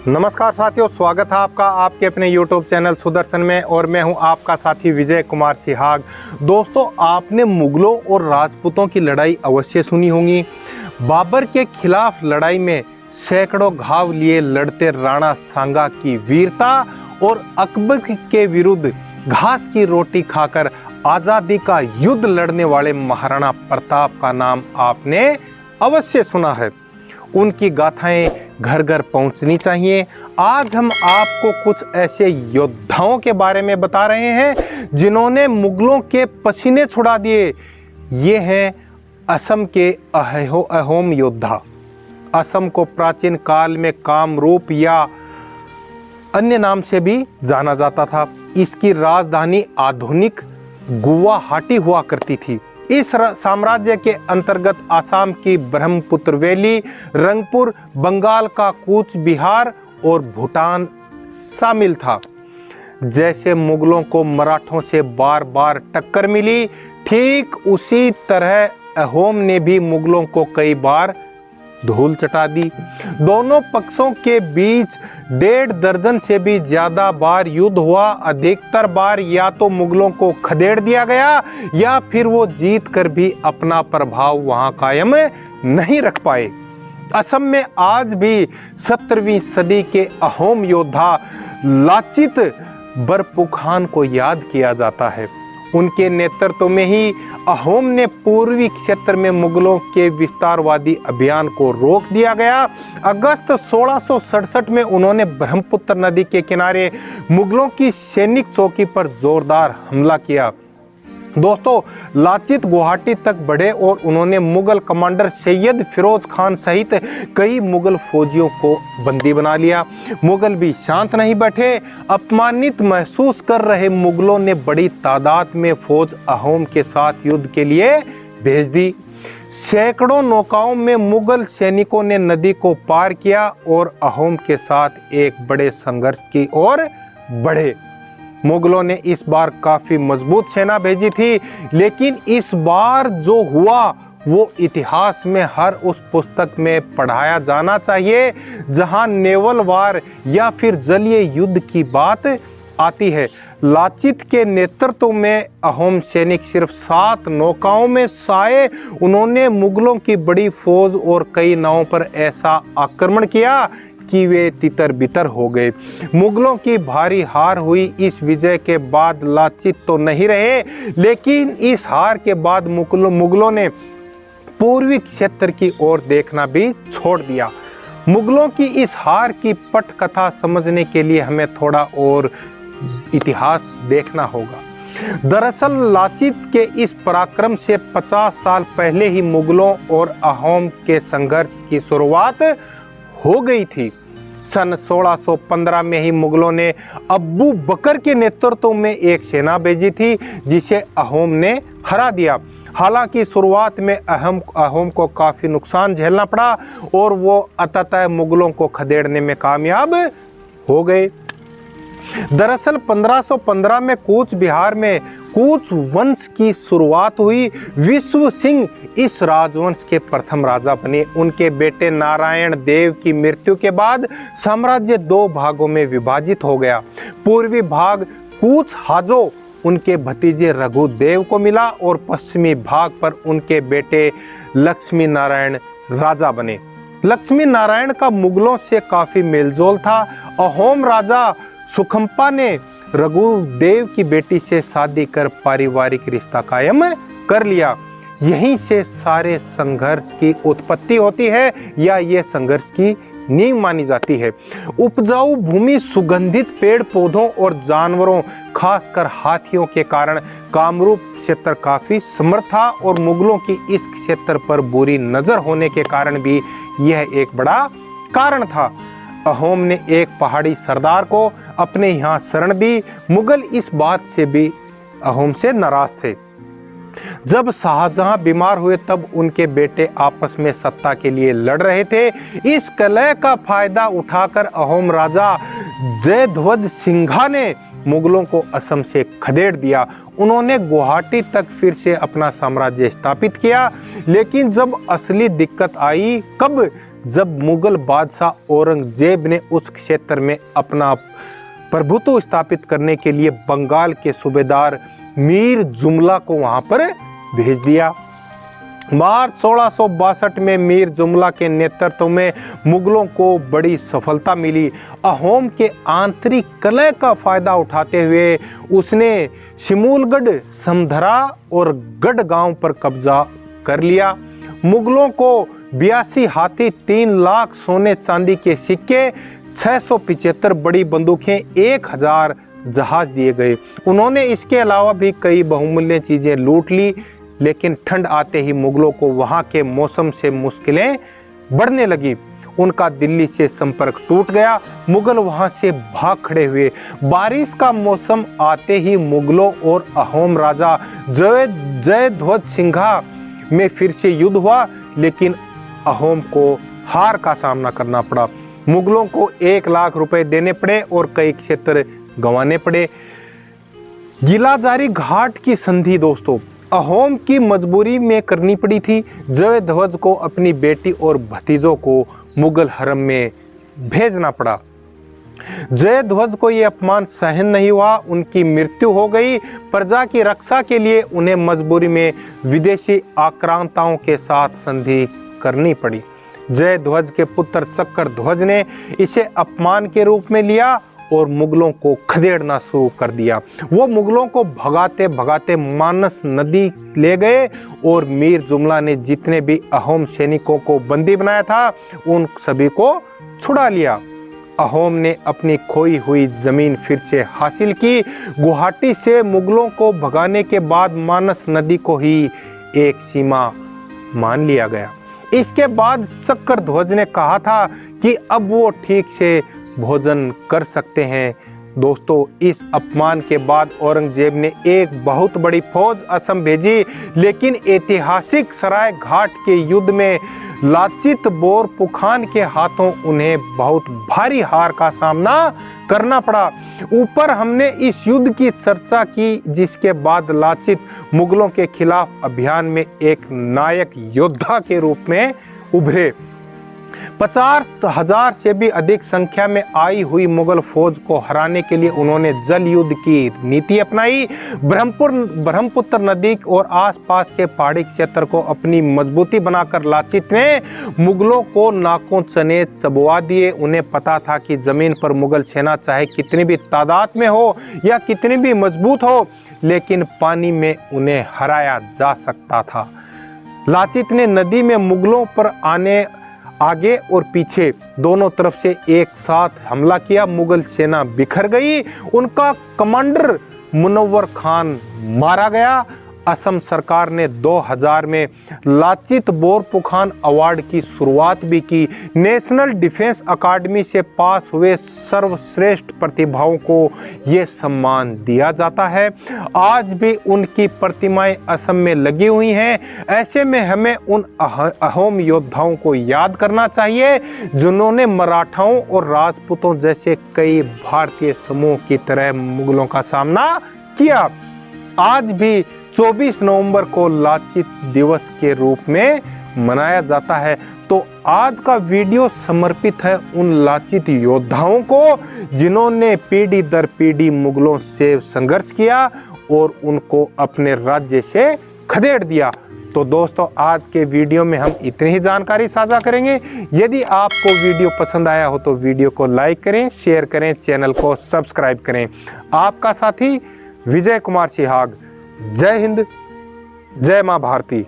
नमस्कार साथियों, स्वागत है आपका आपके अपने YouTube चैनल सुदर्शन में और मैं हूं आपका साथी विजय कुमार सिहाग। दोस्तों, आपने मुगलों और राजपूतों की लड़ाई अवश्य सुनी होगी। बाबर के खिलाफ लड़ाई में सैकड़ों घाव लिए लड़ते राणा सांगा की वीरता और अकबर के विरुद्ध घास की रोटी खाकर आज़ादी का युद्ध लड़ने वाले महाराणा प्रताप का नाम आपने अवश्य सुना है। उनकी गाथाएं घर घर पहुंचनी चाहिए। आज हम आपको कुछ ऐसे योद्धाओं के बारे में बता रहे हैं जिन्होंने मुगलों के पसीने छुड़ा दिए। ये हैं असम के अहोम योद्धा। असम को प्राचीन काल में कामरूप या अन्य नाम से भी जाना जाता था। इसकी राजधानी आधुनिक गुवाहाटी हुआ करती थी। इस साम्राज्य के अंतर्गत आसाम की ब्रह्मपुत्र वैली, रंगपुर, बंगाल का कूच बिहार और भूटान शामिल था। जैसे मुगलों को मराठों से बार बार टक्कर मिली, ठीक उसी तरह अहोम ने भी मुगलों को कई बार धूल चटा दी। दोनों पक्षों के बीच 1.5 दर्जन से भी ज्यादा बार युद्ध हुआ। अधिकतर बार या तो मुगलों को खदेड़ दिया गया या फिर वो जीत कर भी अपना प्रभाव वहां कायम नहीं रख पाए। असम में आज भी 17वीं सदी के अहोम योद्धा लाचित बरफुखान को याद किया जाता है। उनके नेतृत्व में ही अहोम ने पूर्वी क्षेत्र में मुगलों के विस्तारवादी अभियान को रोक दिया गया। अगस्त 1667 में उन्होंने ब्रह्मपुत्र नदी के किनारे मुगलों की सैनिक चौकी पर जोरदार हमला किया। दोस्तों, लाचित गुवाहाटी तक बढ़े और उन्होंने मुगल कमांडर सैयद फिरोज खान सहित कई मुगल फौजियों को बंदी बना लिया। मुगल भी शांत नहीं बैठे। अपमानित महसूस कर रहे मुगलों ने बड़ी तादाद में फौज अहोम के साथ युद्ध के लिए भेज दी। सैकड़ों नौकाओं में मुगल सैनिकों ने नदी को पार किया और अहोम के साथ एक बड़े संघर्ष की ओर बढ़े। मुगलों ने इस बार काफी मजबूत सेना भेजी थी, लेकिन इस बार जो हुआ वो इतिहास में हर उस पुस्तक में पढ़ाया जाना चाहिए जहां नेवल वार या फिर जलीय युद्ध की बात आती है। लाचित के नेतृत्व में अहोम सैनिक सिर्फ 7 नौकाओं में साए। उन्होंने मुगलों की बड़ी फौज और कई नावों पर ऐसा आक्रमण किया कि वे तितर बितर हो गए। मुगलों की भारी हार हुई। इस विजय के बाद लाचित तो नहीं रहे, लेकिन इस हार के बाद मुगलों ने पूर्वी क्षेत्र की ओर देखना भी छोड़ दिया। मुगलों की इस हार की पटकथा समझने के लिए हमें थोड़ा और इतिहास देखना होगा। दरअसल लाचित के इस पराक्रम से 50 साल पहले ही मुगलों और अहोम के संघर्ष की शुरुआत हो गई थी। सन 1615 में ही मुगलों ने अब्बू बकर के नेतृत्व में एक सेना भेजी थी जिसे अहोम ने हरा दिया। हालांकि शुरुआत में अहोम को काफी नुकसान झेलना पड़ा और वो अंततः मुगलों को खदेड़ने में कामयाब हो गए। दरअसल 1515 में कूच बिहार में कूच वंश की शुरुआत हुई। विश्व सिंह इस राजवंश के प्रथम राजा बने। उनके बेटे नारायण देव की मृत्यु के बाद साम्राज्य 2 भागों में विभाजित हो गया। पूर्वी भाग कूच हाजो उनके भतीजे रघुदेव को मिला और पश्चिमी भाग पर उनके बेटे लक्ष्मी नारायण राजा बने। लक्ष्मी नारायण का मुगलों से काफी मेलजोल था। अहोम राजा सुखम्पा ने रघुदेव की बेटी से शादी कर पारिवारिक रिश्ता कायम कर लिया। यहीं से सारे संघर्ष की उत्पत्ति होती है या ये संघर्ष की नींव मानी जाती है। उपजाऊ भूमि, सुगंधित पेड़ पौधों और जानवरों, खासकर हाथियों के कारण कामरूप क्षेत्र काफी समृद्ध था और मुगलों की इस क्षेत्र पर बुरी नजर होने के कारण भी यह एक बड़ा कारण था। अहोम ने एक पहाड़ी सरदार को अपने यहाँ शरण दी। मुगल इस बात से भी अहोम से नाराज थे। जब शाहजहां बीमार हुए तब उनके बेटे आपस में सत्ता के लिए लड़ रहे थे। इस कलह का फायदा उठाकर अहोम राजा जयध्वज सिंघा ने मुगलों को असम से खदेड़ दिया। उन्होंने गुवाहाटी तक फिर से अपना साम्राज्य स्थापित किया। लेकिन जब असली दिक्कत आई कब, जब मुगल बादशाह औरंगजेब ने उस क्षेत्र में अपना प्रभुत्व स्थापित करने के लिए बंगाल के सूबेदार मीर जुमला को वहां पर भेज दिया। मार्च 1662 में मीर जुमला के नेतृत्व में मुगलों को बड़ी सफलता मिली। अहोम के आंतरिक कलह का फायदा उठाते हुए उसने शिमूलगढ़, समधरा और गढ़ गांव पर कब्जा कर लिया। मुगलों को 82 हाथी, 3 लाख सोने चांदी के सिक्के, 675 बड़ी बंदूकें, 1000 जहाज दिए गए। उन्होंने इसके अलावा भी कई बहुमूल्य चीजें लूट ली, लेकिन ठंड आते ही मुगलों को वहां के मौसम से मुश्किलें बढ़ने लगी। उनका दिल्ली से संपर्क टूट गया। मुगल वहां से भाग खड़े हुए। बारिश का मौसम आते ही मुगलों और अहोम राजा जयध्वज सिंघा में फिर से युद्ध हुआ, लेकिन अहोम को हार का सामना करना पड़ा। मुगलों को 1 लाख रुपए देने पड़े और कई क्षेत्र गंवाने पड़े। गिलाजारी घाट की संधि दोस्तों अहोम की मजबूरी में करनी पड़ी थी। जयध्वज को अपनी बेटी और भतीजों को मुगल हरम में भेजना पड़ा। जयध्वज को यह अपमान सहन नहीं हुआ, उनकी मृत्यु हो गई। प्रजा की रक्षा के लिए उन्हें मजबूरी में विदेशी आक्रांताओं के साथ संधि करनी पड़ी। जयध्वज के पुत्र चक्रध्वज ने इसे अपमान के रूप में लिया और मुगलों को खदेड़ना शुरू कर दिया। वो मुगलों को भगाते भगाते मानस नदी ले गए और मीर जुमला ने जितने भी अहोम सैनिकों को बंदी बनाया था उन सभी को छुड़ा लिया। अहोम ने अपनी खोई हुई जमीन फिर से हासिल की। गुवाहाटी से मुगलों को भगाने के बाद मानस नदी को ही एक सीमा मान लिया गया। इसके बाद चक्रध्वज ने कहा था कि अब वो ठीक से भोजन कर सकते हैं। दोस्तों इस अपमान के बाद औरंगजेब ने एक बहुत बड़ी फौज असम भेजी, लेकिन ऐतिहासिक सराय घाट के युद्ध में लाचित बोरपुखान के हाथों उन्हें बहुत भारी हार का सामना करना पड़ा। ऊपर हमने इस युद्ध की चर्चा की, जिसके बाद लाचित मुगलों के खिलाफ अभियान में एक नायक योद्धा के रूप में उभरे। 50,000 से भी अधिक संख्या में आई हुई मुगल फौज को हराने के लिए उन्होंने जल युद्ध की नीति अपनाई। ब्रह्मपुत्र नदी और आसपास के पहाड़ी क्षेत्र को अपनी मजबूती बनाकर लाचित ने मुगलों को नाकों चने चबवा दिए। उन्हें पता था कि जमीन पर मुगल सेना चाहे कितनी भी तादाद में हो या कितनी भी मजबूत हो, लेकिन पानी में उन्हें हराया जा सकता था। लाचित ने नदी में मुगलों पर आगे और पीछे दोनों तरफ से एक साथ हमला किया। मुगल सेना बिखर गई। उनका कमांडर मुनव्वर खान मारा गया। असम सरकार ने 2000 में लाचित बोरपुखान अवार्ड की शुरुआत भी की। नेशनल डिफेंस अकादमी से पास हुए सर्वश्रेष्ठ प्रतिभाओं को ये सम्मान दिया जाता है। आज भी उनकी प्रतिमाएं असम में लगी हुई हैं। ऐसे में हमें उन अहोम योद्धाओं को याद करना चाहिए जिन्होंने मराठाओं और राजपूतों जैसे कई भारतीय समूह की तरह मुगलों का सामना किया। आज भी 24 नवंबर को लाचित दिवस के रूप में मनाया जाता है। तो आज का वीडियो समर्पित है उन लाचित योद्धाओं को जिन्होंने पीढ़ी दर पीढ़ी मुगलों से संघर्ष किया और उनको अपने राज्य से खदेड़ दिया। तो दोस्तों आज के वीडियो में हम इतनी ही जानकारी साझा करेंगे। यदि आपको वीडियो पसंद आया हो तो वीडियो को लाइक करें, शेयर करें, चैनल को सब्सक्राइब करें। आपका साथी विजय कुमार सिहाग। जय हिंद, जय मां भारती।